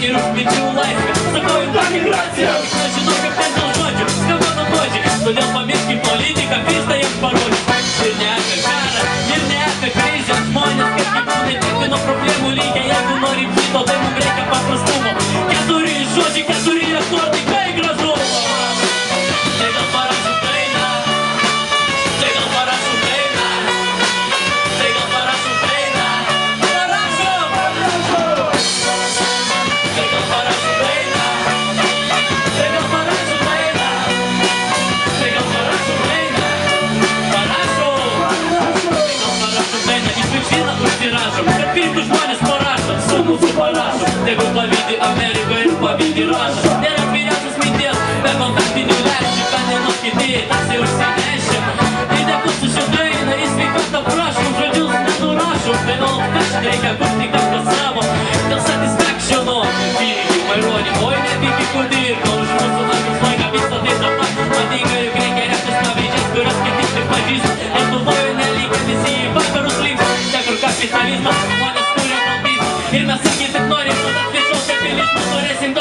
ir už minčių laisvę. Sakau jums tą migraciją, nežinau kaip ten dėl žodžių, skamba nuobodžiai. Todėl pamirškim politiką, pizdą jiems parodys. Ir ne apie karą, ir ne apie krizę. Žmonės kaip gyvūnai tiktai nuo problemų lygia. Jeigu nori kito, tai mums reikia paprastumo. Keturi žodžiai, keturi akordai, kai gražu. Tai gal parašau dainą, tai gal parašau dainą, tai gal parašau dainą. Parašau! Tai gal parašau dainą, tai gal parašau dainą, tai gal parašau dainą. Parašau! Tai gal parašau dainą, iš viršyną užsirašom. Kad pirktų žmonės parašo, su mūsų parašo. Tegu pavydi Ameriką ir pavydi rašo. Nėra vyriausios minties, be kontaktinių lęšių. Kandinos kiti, tarsi užsinešim. Įdėkus su šia daina, į sveikatą prašom. Žodžius nenurašom, tai nuolat kažką reikia kurti kažką savo. Dėl satisfactiono, įvykių maironį. Oi, nepyki kudirka, už mūsų lakus laiką visą tai tą pat. Madinga, juk reikia remtis pavyzdžiais, kurias kiti tik pažįsta. Lietuvoje nelygia visi į vakarus links. Čia kur kapitalizmas, žmonės kuria kalbys. Ir mes sakyti tik norim, kad atvišau kapitalizmus, norėsim